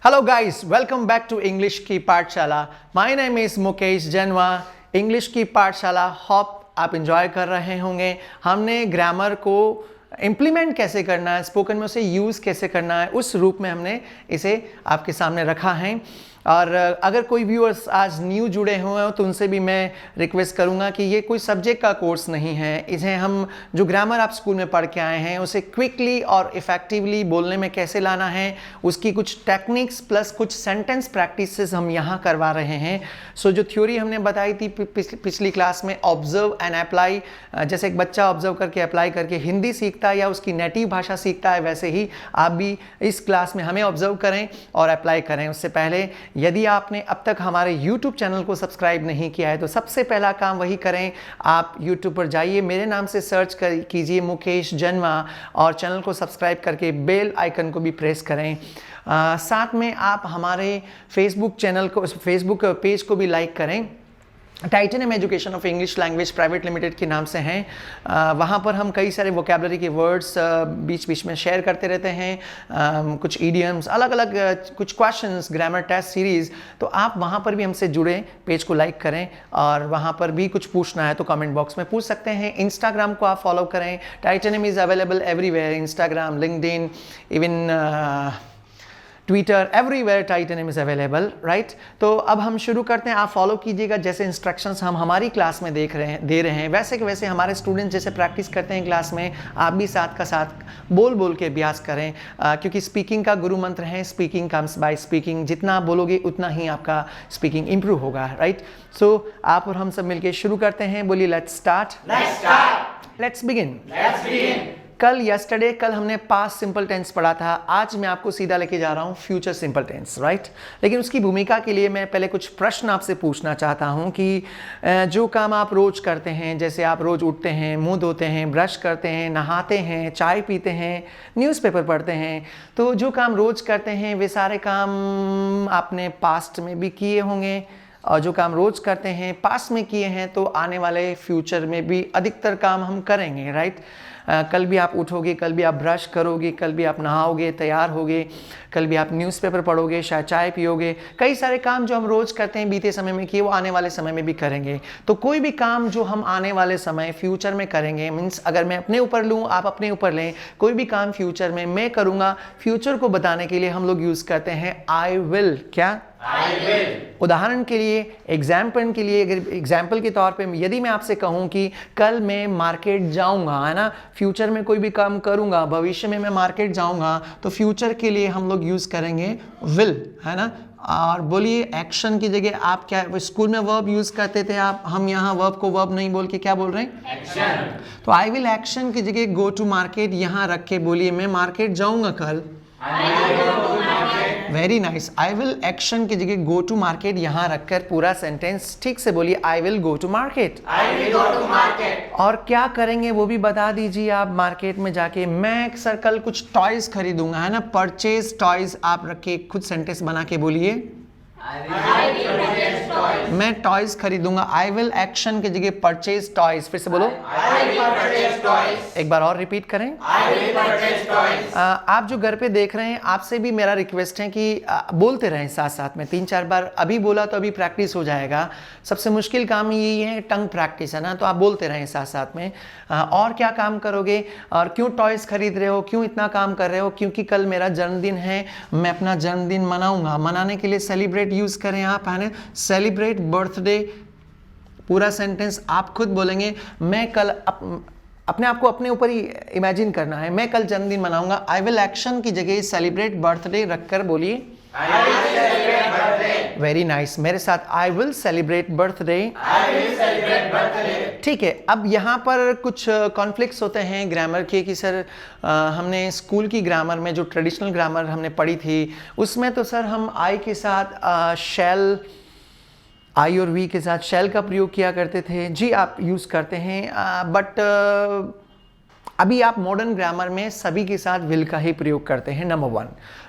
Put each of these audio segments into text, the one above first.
Hello guys, welcome back to English की पाठशाला. My name is Mukesh जैनवा. इंग्लिश की पाठशाला होप आप इंजॉय कर रहे होंगे. हमने ग्रामर को इम्प्लीमेंट कैसे करना है, स्पोकन में उसे यूज़ कैसे करना है, उस रूप में हमने इसे आपके सामने रखा है. और अगर कोई व्यूअर्स आज न्यू जुड़े हुए हो तो उनसे भी मैं रिक्वेस्ट करूंगा कि ये कोई सब्जेक्ट का कोर्स नहीं है. इसे हम जो ग्रामर आप स्कूल में पढ़ के आए हैं उसे क्विकली और इफ़ेक्टिवली बोलने में कैसे लाना है, उसकी कुछ टेक्निक्स प्लस कुछ सेंटेंस प्रैक्टिसेस हम यहाँ करवा रहे हैं. सो जो थ्योरी हमने बताई थी पिछली क्लास में, ऑब्जर्व एंड अप्लाई, जैसे एक बच्चा ऑब्जर्व करके अप्लाई करके हिंदी सीखता है या उसकी नेटिव भाषा सीखता है, वैसे ही आप भी इस क्लास में हमें ऑब्जर्व करें और अप्लाई करें. उससे पहले यदि आपने अब तक हमारे YouTube चैनल को सब्सक्राइब नहीं किया है तो सबसे पहला काम वही करें, आप YouTube पर जाइए, मेरे नाम से सर्च कीजिए मुकेश जैनवा और चैनल को सब्सक्राइब करके बेल आइकन को भी प्रेस करें. साथ में आप हमारे फेसबुक पेज को भी लाइक करें. Titanium education of English language private limited के नाम से हैं. वहाँ पर हम कई सारे वोकेबलरी के वर्ड्स बीच बीच में शेयर करते रहते हैं, कुछ ईडियम्स, अलग अलग कुछ क्वेश्चंस, ग्रामर टेस्ट सीरीज़. तो आप वहाँ पर भी हमसे जुड़े, पेज को लाइक करें और वहाँ पर भी कुछ पूछना है तो कमेंट बॉक्स में पूछ सकते हैं. इंस्टाग्राम को आप फॉलो करें. Titanium is available everywhere, Instagram, LinkedIn, even Twitter, everywhere titanium is available, right. तो अब हम शुरू करते हैं. आप फॉलो कीजिएगा. जैसे इंस्ट्रक्शंस हम हमारी क्लास में दे रहे हैं वैसे के वैसे हमारे स्टूडेंट्स जैसे प्रैक्टिस करते हैं क्लास में, आप भी साथ का साथ बोल के अभ्यास करें. क्योंकि स्पीकिंग का गुरु मंत्र है, स्पीकिंग कम्स बाय स्पीकिंग. जितना आप बोलोगे उतना ही आपका स्पीकिंग इंप्रूव होगा, राइट. सो आप और हम सब मिलकर शुरू करते हैं. बोलिए लेट्स स्टार्ट. Let's begin. कल हमने पास्ट सिंपल टेंस पढ़ा था. आज मैं आपको सीधा लेके जा रहा हूँ फ्यूचर सिंपल टेंस, राइट. लेकिन उसकी भूमिका के लिए मैं पहले कुछ प्रश्न आपसे पूछना चाहता हूँ कि जो काम आप रोज़ करते हैं, जैसे आप रोज़ उठते हैं, मुंह धोते हैं, ब्रश करते हैं, नहाते हैं, चाय पीते हैं, न्यूज़पेपर पढ़ते हैं, तो जो काम रोज़ करते हैं वे सारे काम आपने पास्ट में भी किए होंगे. और जो काम रोज़ करते हैं पास्ट में किए हैं तो आने वाले फ्यूचर में भी अधिकतर काम हम करेंगे, राइट. कल भी आप उठोगे, कल भी आप ब्रश करोगे, कल भी आप नहाओगे, तैयार होगे, कल भी आप न्यूज़पेपर पढ़ोगे, शायद चाय पियोगे. कई सारे काम जो हम रोज़ करते हैं बीते समय में किए वो आने वाले समय में भी करेंगे. तो कोई भी काम जो हम आने वाले समय फ्यूचर में करेंगे, मीन्स अगर मैं अपने ऊपर लूँ, आप अपने ऊपर लें, कोई भी काम फ्यूचर में मैं करूँगा, फ्यूचर को बताने के लिए हम लोग यूज़ करते हैं आई विल. क्या? I will. उदाहरण के लिए, एग्जाम्पल के तौर पे यदि मैं आपसे कहूँ कि कल मैं मार्केट जाऊँगा, है ना, फ्यूचर में कोई भी काम करूँगा, भविष्य में मैं मार्केट जाऊँगा, तो फ्यूचर के लिए हम लोग यूज़ करेंगे विल, है ना. और बोलिए एक्शन की जगह आप क्या, स्कूल में वर्ब यूज़ करते थे आप, हम यहाँ वर्ब को वर्ब नहीं बोल के क्या बोल रहे हैं? एक्शन. तो आई विल एक्शन की जगह गो टू मार्केट यहाँ रख के बोलिए मैं मार्केट जाऊँगा कल. Very nice. I will action की जगह गो टू मार्केट यहाँ रखकर पूरा सेंटेंस ठीक से बोलिए. I will go to market. I will go to market. और क्या करेंगे वो भी बता दीजिए आप. मार्केट में जाके मैं सर कल कुछ टॉयज खरीदूंगा, है ना, परचेज टॉयज आप रख के खुद सेंटेंस बना के बोलिए. मैं टॉयज खरीदूंगा. आई विल एक्शन की जगह परचेज टॉयज. फिर से बोलो. एक बार और रिपीट करें. आप जो घर पे देख रहे हैं आपसे भी मेरा रिक्वेस्ट है कि बोलते रहें साथ साथ में. 3-4 बार अभी बोला तो अभी प्रैक्टिस हो जाएगा. सबसे मुश्किल काम यही है टंग प्रैक्टिस, है ना. तो आप बोलते रहें साथ साथ में. और क्या काम करोगे और क्यों टॉयज खरीद रहे हो, क्यों इतना काम कर रहे हो? क्योंकि कल मेरा जन्मदिन है, मैं अपना जन्मदिन मनाऊंगा. मनाने के लिए सेलिब्रेट यूज़ करें आप, है ना. Celebrate birthday. पूरा सेंटेंस आप खुद बोलेंगे. मैं कल अपने आप को अपने ऊपर ही इमेजिन करना है. मैं कल जन्मदिन मनाऊंगा. आई विल एक्शन की जगह सेलिब्रेट बर्थडे रखकर बोलिए. Very nice. मेरे साथ आई विल सेलिब्रेट बर्थडे. ठीक है. अब यहाँ पर कुछ कॉन्फ्लिक्ट्स होते हैं ग्रामर के कि सर हमने स्कूल की ग्रामर में जो ट्रेडिशनल ग्रामर हमने पढ़ी थी उसमें तो सर हम आई के साथ शैल, आई और वी के साथ शैल का प्रयोग किया करते थे. जी आप यूज़ करते हैं, बट अभी आप मॉडर्न ग्रामर में सभी के साथ विल का ही प्रयोग करते हैं. नंबर 1.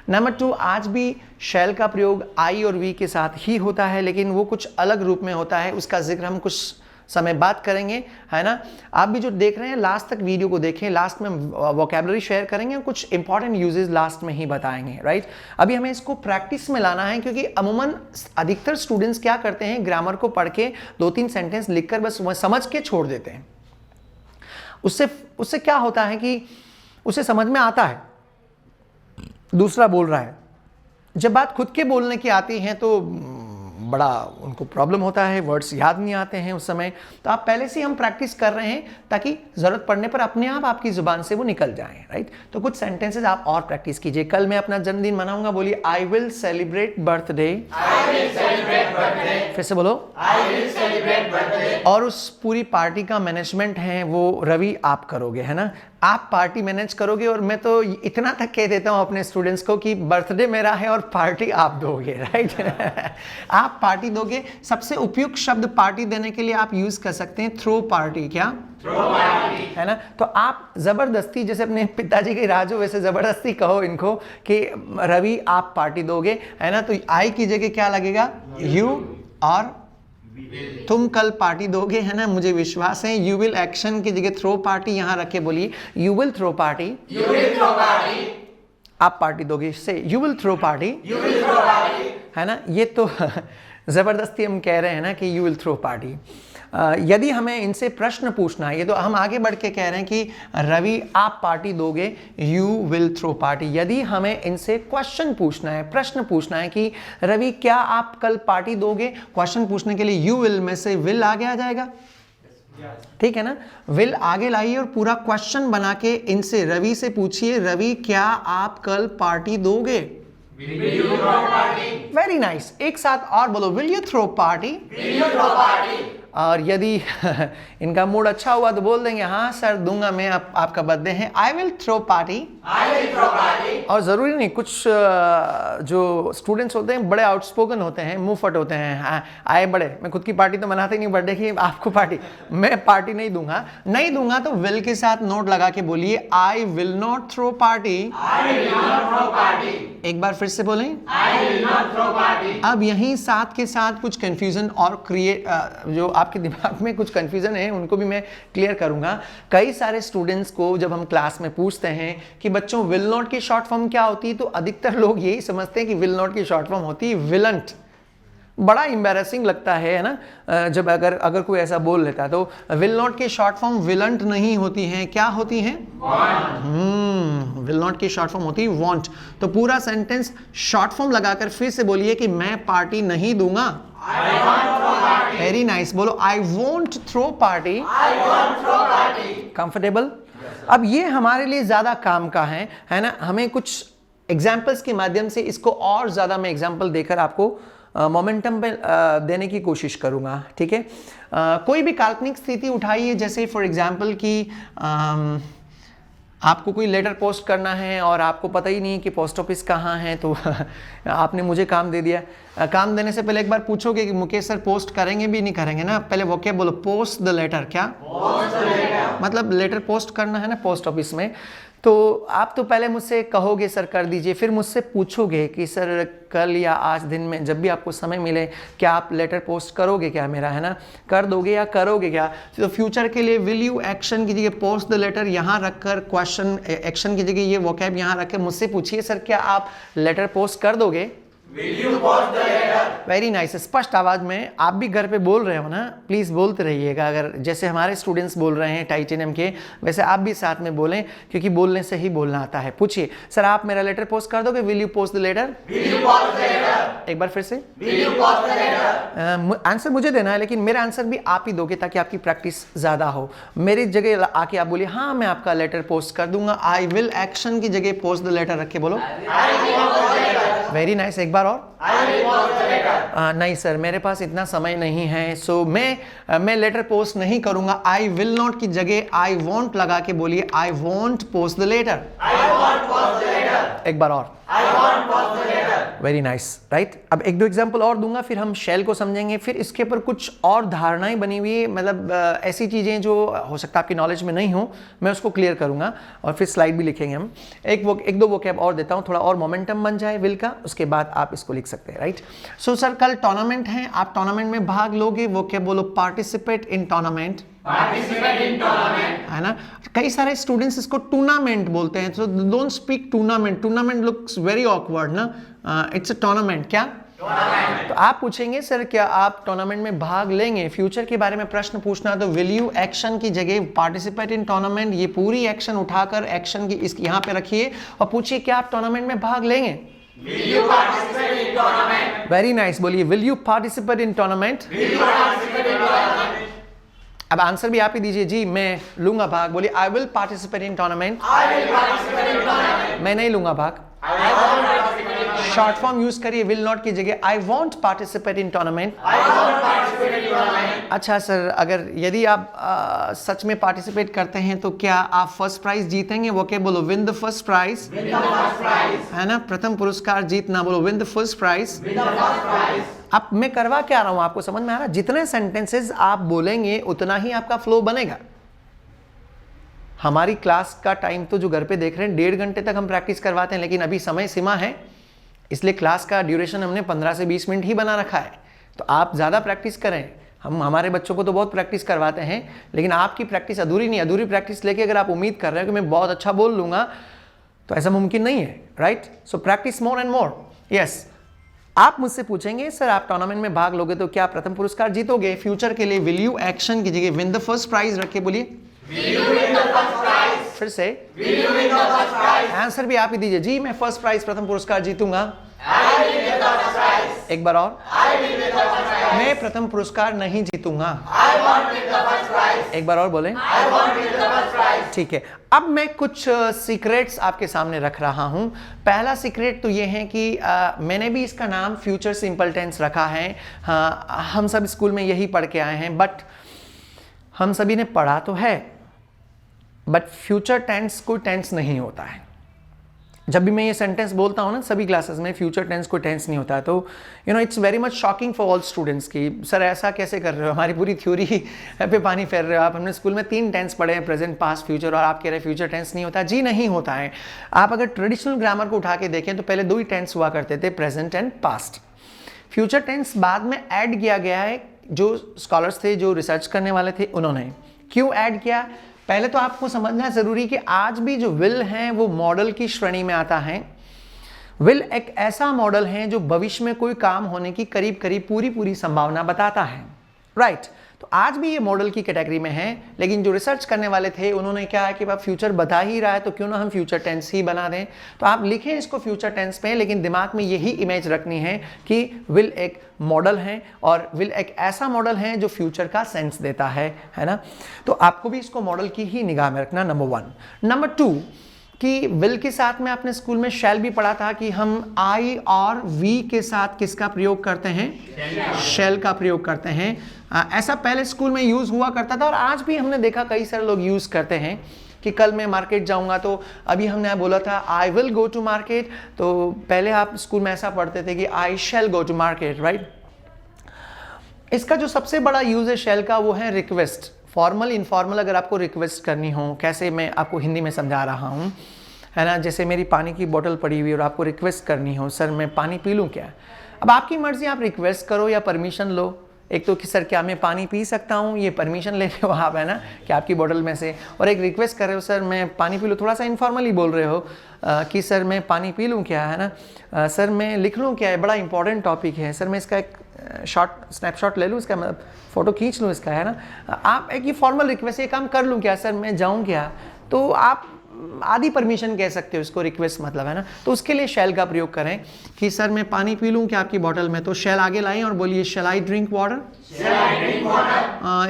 नंबर 2, आज भी शैल का प्रयोग आई और वी के साथ ही होता है, लेकिन वो कुछ अलग रूप में होता है. उसका जिक्र हम कुछ समय बात करेंगे, है ना। आप भी जो देख रहे हैं लास्ट तक वीडियो को देखें, लास्ट में वोकैबुलरी शेयर करेंगे और कुछ इंपॉर्टेंट यूजेस लास्ट में ही बताएंगे, राइट। अभी हमें इसको प्रैक्टिस में लाना है, क्योंकि अमूमन अधिकतर स्टूडेंट्स क्या करते हैं, ग्रामर को पढ़ के 2-3 सेंटेंस लिखकर बस समझ के छोड़ देते हैं। उससे क्या होता है कि उसे समझ में आता है, दूसरा बोल रहा है, जब बात खुद के बोलने की आती है तो बड़ा उनको प्रॉब्लम होता है, वर्ड्स याद नहीं आते हैं उस समय। तो आप पहले से हम प्रैक्टिस कर रहे हैं ताकि ज़रूरत पड़ने पर अपने आप आपकी ज़ुबान से वो निकल जाएं, राइट। तो कुछ सेंटेंसेस आप और प्रैक्टिस कीजिए। कल मैं अपना जन्मदिन मनाऊंगा, बोलिए आई विल सेलिब्रेट बर्थडे। फिर से बोलो, आई विल सेलिब्रेट बर्थडे। और उस पूरी पार्टी का मैनेजमेंट है वो रवि आप करोगे, है ना। आप पार्टी मैनेज करोगे, और मैं तो इतना तक कह देता हूं अपने स्टूडेंट्स को कि बर्थडे मेरा है और पार्टी आप दोगे, राइट। आप पार्टी दोगे। सबसे उपयुक्त शब्द पार्टी देने के लिए आप यूज कर सकते हैं थ्रो पार्टी। क्या? थ्रो पार्टी, है ना। तो आप जबरदस्ती, जैसे अपने पिताजी के राजू वैसे जबरदस्ती कहो इनको कि रवि आप पार्टी दोगे, है ना। तो आई की जगह क्या लगेगा? यू, और तुम कल पार्टी दोगे, है ना, मुझे विश्वास है। यू विल एक्शन की जगह थ्रो पार्टी यहां रखे, बोलिए you will throw party. You will throw party. आप पार्टी दोगे, से you will throw party. You will throw party, है ना। ये तो जबरदस्ती हम कह रहे हैं ना कि यू विल थ्रो पार्टी। यदि हमें इनसे प्रश्न पूछना है, ये तो हम आगे बढ़ के कह रहे हैं कि रवि आप पार्टी दोगे, यू विल थ्रो पार्टी। यदि हमें इनसे क्वेश्चन पूछना है, प्रश्न पूछना है कि रवि क्या आप कल पार्टी दोगे, क्वेश्चन पूछने के लिए यू विल में से विल आगे आ जाएगा, ठीक है ना। विल आगे लाइए और पूरा क्वेश्चन बना के इनसे, रवि से पूछिए, रवि क्या आप कल पार्टी दोगे? Very nice. एक साथ और बोलो, will you throw party? Will you throw party. और यदि इनका मूड अच्छा हुआ तो बोल देंगे हाँ सर दूंगा मैं, आपका बर्थडे है, I will throw party. I will throw party. और ज़रूरी नहीं, कुछ जो स्टूडेंट्स होते हैं बड़े आउटस्पोकन होते हैं, मुंह फट होते हैं, हाँ आए बड़े, मैं खुद की पार्टी तो मनाते नहीं बर्थडे की, आपको पार्टी, मैं पार्टी नहीं दूंगा तो विल के साथ नोट लगा के बोलिए, I will not throw party. I will not throw party. एक बार फिर से बोलें, I will not throw party. अब यहीं साथ के साथ कुछ कंफ्यूजन और जो आपके दिमाग में कुछ कंफ्यूजन है उनको भी मैं क्लियर करूंगा। कई सारे स्टूडेंट्स को जब हम क्लास में पूछते हैं कि बच्चों विल नॉट की शॉर्ट फॉर्म क्या होती है, तो अधिकतर लोग यही समझते हैं कि विल नॉट की शॉर्ट फॉर्म होती है विलंट। बड़ा एम्बैरेसिंग लगता है ना, जब अगर कोई ऐसा बोल लेता है। तो विल नॉट की शॉर्ट फॉर्म विलंट नहीं होती है, क्या होती है? विल नॉट की शॉर्ट फॉर्म होती है वांट। तो पूरा सेंटेंस शॉर्ट फॉर्म लगाकर फिर से बोलिए कि मैं पार्टी नहीं दूंगा। Very nice. बोलो, I won't throw party. I won't throw party. Comfortable? अब ये हमारे लिए ज्यादा काम का है ना। हमें कुछ एग्जाम्पल्स के माध्यम से इसको और ज्यादा मैं एग्जाम्पल देकर आपको मोमेंटम पे देने की कोशिश करूंगा, ठीक है। कोई भी काल्पनिक स्थिति उठाइए, जैसे फॉर एग्जाम्पल कि आपको कोई लेटर पोस्ट करना है और आपको पता ही नहीं कि पोस्ट ऑफिस कहाँ है, तो आपने मुझे काम दे दिया। काम देने से पहले एक बार पूछोगे कि मुकेश सर पोस्ट करेंगे भी नहीं करेंगे ना, पहले वो क्या बोलो, पोस्ट द लेटर। क्या? Post the letter. मतलब लेटर पोस्ट करना है ना पोस्ट ऑफिस में। तो आप तो पहले मुझसे कहोगे सर कर दीजिए, फिर मुझसे पूछोगे कि सर कल या आज दिन में जब भी आपको समय मिले क्या आप लेटर पोस्ट करोगे क्या मेरा, है ना, कर दोगे या करोगे क्या। तो फ्यूचर के लिए विल यू एक्शन की जगह पोस्ट द लेटर यहाँ रखकर, क्वेश्चन एक्शन की जगह ये वोकैब यहाँ रख के मुझसे पूछिए सर क्या आप लेटर पोस्ट कर दोगे? Will you post the letter? Very nice. स्पष्ट आवाज में आप भी घर पे बोल रहे हो ना, प्लीज बोलते रहिएगा। अगर जैसे हमारे स्टूडेंट्स बोल रहे हैं टाइटेनियम के, वैसे आप भी साथ में बोलें, क्योंकि बोलने से ही बोलना आता है। पूछिए सर आप मेरा लेटर पोस्ट कर दोगे? Will you post the letter? Will you post the letter. एक बार फिर से, will you post the letter. Answer मुझे देना है, लेकिन मेरा आंसर भी आप ही दोगे ताकि आपकी प्रैक्टिस ज्यादा हो। मेरी जगह आके आप बोलिए हाँ मैं आपका लेटर पोस्ट कर दूंगा। आई विल एक्शन की जगह पोस्ट द लेटर रख के बोलो। Very nice. एक बार और। नहीं सर मेरे पास इतना समय नहीं है, सो मैं लेटर पोस्ट नहीं करूंगा। आई विल नॉट की जगह आई वॉन्ट लगा के बोलिए, I want post the letter. एक बार और। I want post the letter. Very nice, right. अब एक दो एग्जाम्पल और दूंगा, फिर हम शेल को समझेंगे, फिर इसके ऊपर कुछ और धारणाएं बनी हुई है, मतलब ऐसी चीज़ें जो हो सकता है आपकी नॉलेज में नहीं हो, मैं उसको क्लियर करूंगा और फिर स्लाइड भी लिखेंगे हम। एक दो वोकैब और देता हूँ, थोड़ा और मोमेंटम बन जाए विल का, उसके बाद आप इसको लिख सकते हैं, राइट। सो सर कल टूर्नामेंट है, आप टूर्नामेंट में भाग लोगे, वोकैब बोलो पार्टिसिपेट इन टूर्नामेंट, है ना। कई सारे स्टूडेंट्स इसको टूर्नामेंट बोलते हैं, so don't speak tournament, tournament looks very awkward ना, इट्स अ टूर्नामेंट। क्या तो आप पूछेंगे सर क्या आप टूर्नामेंट में भाग लेंगे, फ्यूचर के बारे में प्रश्न पूछना, तो विल यू एक्शन की जगह पार्टिसिपेट इन टूर्नामेंट, ये पूरी एक्शन उठाकर एक्शन की इस यहाँ पे रखिए और पूछिए क्या आप टूर्नामेंट में भाग लेंगे। Will you participate in tournament? Very nice, बोलिए will you participate in tournament? Will you participate in tournament? अब आंसर भी आप ही दीजिए, जी मैं लूंगा भाग, बोलिए I will participate in tournament. I will participate in tournament. मैं नहीं लूंगा भाग। I won't participate in tournament. Short form use करिए will not की जगह, I won't participate in tournament. I won't participate in tournament. अच्छा सर, अगर यदि आप सच में पार्टिसिपेट करते हैं तो क्या आप फर्स्ट प्राइज जीतेंगे, वो क्या बोलो win the first prize. Win the first prize. है ना, प्रथम पुरस्कार जीतना, बोलो win the first prize. Win the first prize. अब मैं करवा क्या रहा हूं, आपको समझ में आ रहा है, जितने सेंटेंसेस आप बोलेंगे उतना ही आपका फ्लो बनेगा। हमारी क्लास का टाइम तो जो घर पे देख रहे हैं 1.5 घंटे तक हम प्रैक्टिस करवाते हैं, लेकिन अभी समय सीमा है, इसलिए क्लास का ड्यूरेशन हमने 15 से 20 मिनट ही बना रखा है। तो आप ज़्यादा प्रैक्टिस करें, हम हमारे बच्चों को तो बहुत प्रैक्टिस करवाते हैं, लेकिन आपकी प्रैक्टिस अधूरी नहीं। अधूरी प्रैक्टिस लेके अगर आप उम्मीद कर रहे हो कि मैं बहुत अच्छा बोल लूँगा तो ऐसा मुमकिन नहीं है, right. So practice more and more. Yes, आप मुझसे पूछेंगे सर आप टूर्नामेंट में भाग लोगे तो क्या प्रथम पुरस्कार जीतोगे, फ्यूचर के लिए विल यू एक्शन की जगह विन द फर्स्ट प्राइज रख के बोलिए फिर से आंसर भी आप ही दीजिए, जी मैं फर्स्ट प्राइज प्रथम पुरस्कार जीतूंगा। एक बार और, मैं प्रथम पुरस्कार नहीं जीतूंगा। एक बार और बोलें। ठीक है, अब मैं कुछ सीक्रेट्स आपके सामने रख रहा हूं। पहला सीक्रेट तो ये है कि मैंने भी इसका नाम फ्यूचर सिंपल टेंस रखा है। हाँ, हम सब स्कूल में यही पढ़ के आए हैं, बट हम सभी ने पढ़ा तो है, बट फ्यूचर टेंस कोई टेंस नहीं होता है। जब भी मैं ये सेंटेंस बोलता हूँ ना सभी क्लासेस में, फ्यूचर टेंस कोई टेंस नहीं होता है, तो you know it's very much shocking for all students की सर ऐसा कैसे कर रहे हो, हमारी पूरी थ्योरी पे पानी फेर रहे हो आप। हमने स्कूल में 3 टेंस पढ़े हैं, प्रेजेंट, पास्ट, फ्यूचर, और आप कह रहे हैं फ्यूचर टेंस नहीं होता। जी नहीं होता है। आप अगर ट्रेडिशनल ग्रामर को उठा के देखें तो पहले 2 ही टेंस हुआ करते थे, present and past. Future tense बाद में ऐड किया गया है, जो स्कॉलर्स थे, जो रिसर्च करने वाले थे, उन्होंने। क्यों ऐड किया, पहले तो आपको समझना जरूरी कि आज भी जो विल है वो मॉडल की श्रेणी में आता है। विल एक ऐसा मॉडल है जो भविष्य में कोई काम होने की करीब करीब पूरी संभावना बताता है, राइट। तो आज भी ये मॉडल की कैटेगरी में है, लेकिन जो रिसर्च करने वाले थे उन्होंने क्या है कि अब फ्यूचर बता ही रहा है तो क्यों ना हम फ्यूचर टेंस ही बना दें। तो आप लिखें इसको फ्यूचर टेंस पे, लेकिन दिमाग में यही इमेज रखनी है कि विल एक मॉडल है और विल एक ऐसा मॉडल है जो फ्यूचर का सेंस देता है ना। तो आपको भी इसको मॉडल की ही निगाह में रखना, नंबर 1। नंबर 2 कि विल के साथ में आपने स्कूल में शैल भी पढ़ा था कि हम आई और वी के साथ किसका प्रयोग करते हैं, शैल का प्रयोग करते हैं। ऐसा पहले स्कूल में यूज हुआ करता था और आज भी हमने देखा कई सारे लोग यूज करते हैं कि कल मैं मार्केट जाऊंगा, तो अभी हमने बोला था I will go to market, तो पहले आप स्कूल में ऐसा पढ़ते थे कि I shall go to market, right. इसका जो सबसे बड़ा यूज है शैल का वो है रिक्वेस्ट। फॉर्मल इनफॉर्मल अगर आपको रिक्वेस्ट करनी हो, कैसे मैं आपको हिंदी में समझा रहा हूँ, है ना। जैसे मेरी पानी की बोतल पड़ी हुई और आपको रिक्वेस्ट करनी हो, सर मैं पानी पी लूँ क्या। अब आपकी मर्जी, आप रिक्वेस्ट करो या परमिशन लो। एक तो कि सर क्या मैं पानी पी सकता हूँ, ये परमिशन ले रहे हो आप, है ना, कि आपकी बोतल में से, और एक रिक्वेस्ट कर रहे हो सर मैं पानी पी लूँ, थोड़ा सा इनफॉर्मली बोल रहे हो कि सर मैं पानी पी लूँ क्या, है ना, सर मैं लिख लूँ क्या, है बड़ा इंपॉर्टेंट टॉपिक है, सर मैं इसका एक शॉर्ट स्नैपशॉट ले लूँ, इसका मतलब फ़ोटो खींच लूँ इसका, है ना। आप एक ये फॉर्मल रिक्वेस्ट, ये काम कर लूँ क्या, सर मैं जाऊँ क्या, तो आप आधी परमिशन कह सकते हो इसको, रिक्वेस्ट मतलब, है ना। तो उसके लिए शैल का प्रयोग करें कि सर मैं पानी पी लूँ क्या आपकी बोतल में, तो शैल आगे लाएं और बोलिए शैल आई ड्रिंक वाटर,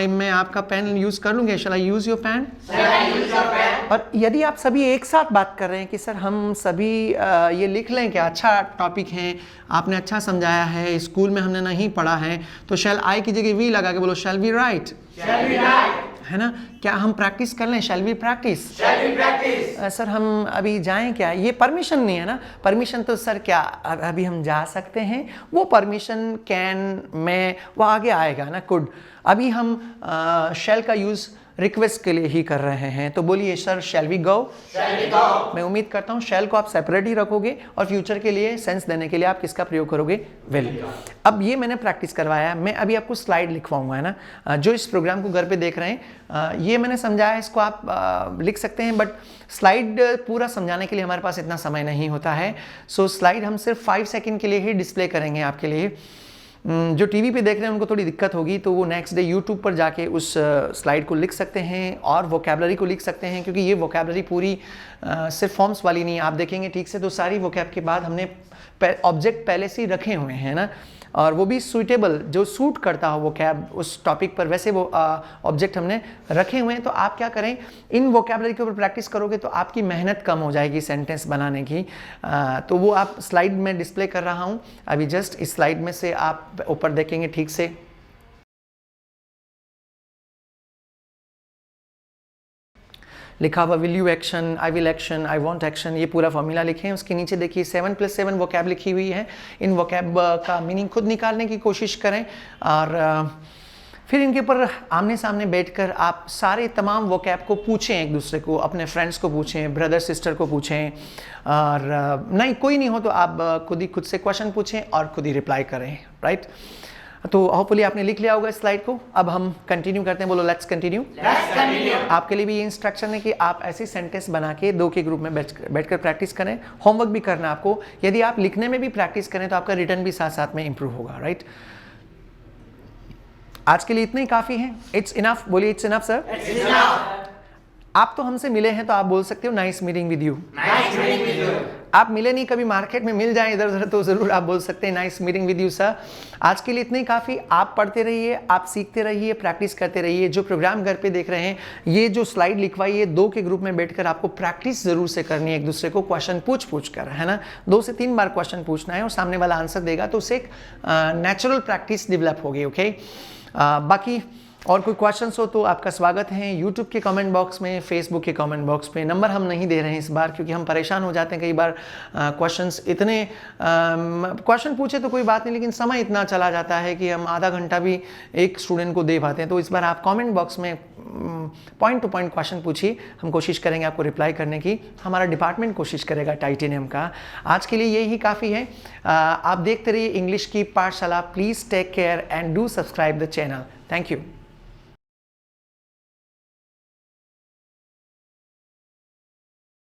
मैं आपका पेन यूज़ कर लूँगा, शैल आई यूज़ योर पेन। और यदि आप सभी एक साथ बात कर रहे हैं कि सर हम सभी ये लिख लें क्या, अच्छा टॉपिक है, आपने अच्छा समझाया है, स्कूल में हमने नहीं पढ़ा है, तो शैल आई की जगह वी लगा के बोलो शैल वी राइट, है ना? क्या हम प्रैक्टिस कर लें? Shall we practice? सर हम अभी जाएं क्या? ये परमिशन नहीं है ना? परमिशन तो सर क्या अभी हम जा सकते हैं? वो परमिशन कैन, मैं, वो आगे आएगा ना, कुड। अभी हम शैल का यूज़ रिक्वेस्ट के लिए ही कर रहे हैं, तो बोलिए सर शैल वी गो? मैं उम्मीद करता हूँ शैल को आप सेपरेट ही रखोगे और फ्यूचर के लिए सेंस देने के लिए आप किसका प्रयोग करोगे? विल। अब ये मैंने प्रैक्टिस करवाया, मैं अभी आपको स्लाइड लिखवाऊंगा, है ना? जो इस प्रोग्राम को घर पे देख रहे हैं, ये मैंने समझाया, इसको आप लिख सकते हैं, बट स्लाइड पूरा समझाने के लिए हमारे पास इतना समय नहीं होता है। सो स्लाइड हम सिर्फ 5 सेकेंड के लिए ही डिस्प्ले करेंगे आपके लिए। जो टीवी पे देख रहे हैं उनको थोड़ी दिक्कत होगी, तो वो नेक्स्ट डे यूट्यूब पर जाके उस स्लाइड को लिख सकते हैं और वोकैबलरी को लिख सकते हैं, क्योंकि ये वोकैबलरी पूरी सिर्फ फॉर्म्स वाली नहीं है। आप देखेंगे ठीक से तो सारी वोकैब के बाद हमने ऑब्जेक्ट पहले से ही रखे हुए हैं ना, और वो भी सूटेबल, जो सूट करता हो वोकैब उस टॉपिक पर, वैसे वो ऑब्जेक्ट हमने रखे हुए हैं। तो आप क्या करें, इन वोकैबलरी के ऊपर प्रैक्टिस करोगे तो आपकी मेहनत कम हो जाएगी सेंटेंस बनाने की। तो वो आप स्लाइड में डिस्प्ले कर रहा हूँ अभी, जस्ट इस स्लाइड में से आप ऊपर देखेंगे ठीक से। लिखा हुआ will you action, I will action, I want action, ये पूरा फॉर्मूला लिखे हैं। उसके नीचे देखिए 7 + 7 वोकैब लिखी हुई है। इन वोकैब का मीनिंग खुद निकालने की कोशिश करें और फिर इनके ऊपर आमने सामने बैठकर आप सारे तमाम वोकैब को पूछें एक दूसरे को, अपने फ्रेंड्स को पूछें, ब्रदर सिस्टर को पूछें, और नहीं कोई नहीं हो तो आप खुद से क्वेश्चन पूछें और खुद ही रिप्लाई करें, राइट? तो होपफुली आपने लिख लिया होगा इस स्लाइड को। अब हम कंटिन्यू करते हैं, बोलो लेट्स कंटिन्यू। आपके लिए भी ये इंस्ट्रक्शन है कि आप ऐसी सेंटेंस बना के 2 के ग्रुप में बैठकर प्रैक्टिस करें। होमवर्क भी करना आपको। यदि आप लिखने में भी प्रैक्टिस करें तो आपका रिटर्न भी साथ साथ में इंप्रूव होगा, राइट? आज के लिए इतना ही काफी है। इट्स इनफ, बोलिए इट्स इनफ सर। आप तो हमसे मिले हैं तो आप बोल सकते हो नाइस मीटिंग विद यू। आप मिले नहीं, कभी मार्केट में मिल जाएं इधर उधर तो जरूर आप बोल सकते हैं nice meeting with you sir. आज के लिए इतना ही काफ़ी। आप पढ़ते रहिए, आप सीखते रहिए, प्रैक्टिस करते रहिए। जो प्रोग्राम घर पे देख रहे हैं, ये जो स्लाइड लिखवाई है 2 के ग्रुप में बैठकर आपको प्रैक्टिस जरूर से करनी है, एक दूसरे को क्वेश्चन पूछ कर, है ना? 2 से 3 बार क्वेश्चन पूछना है और सामने वाला आंसर देगा, तो उससे एक नेचुरल प्रैक्टिस डेवलप होगी। ओके, बाकी और कोई क्वेश्चंस हो तो आपका स्वागत है यूट्यूब के कमेंट बॉक्स में, फेसबुक के कमेंट बॉक्स में। नंबर हम नहीं दे रहे हैं इस बार, क्योंकि हम परेशान हो जाते हैं कई बार। क्वेश्चंस इतने क्वेश्चन पूछे तो कोई बात नहीं, लेकिन समय इतना चला जाता है कि हम आधा घंटा भी एक स्टूडेंट को दे पाते हैं। तो इस बार आप कमेंट बॉक्स में पॉइंट टू पॉइंट क्वेश्चन पूछिए, हम कोशिश करेंगे आपको रिप्लाई करने की। हमारा डिपार्टमेंट कोशिश करेगा टाइटेनियम का। आज के लिए यही काफ़ी है। आप देखते रहिए इंग्लिश की पाठशाला। Please take care and do subscribe the channel. Thank you.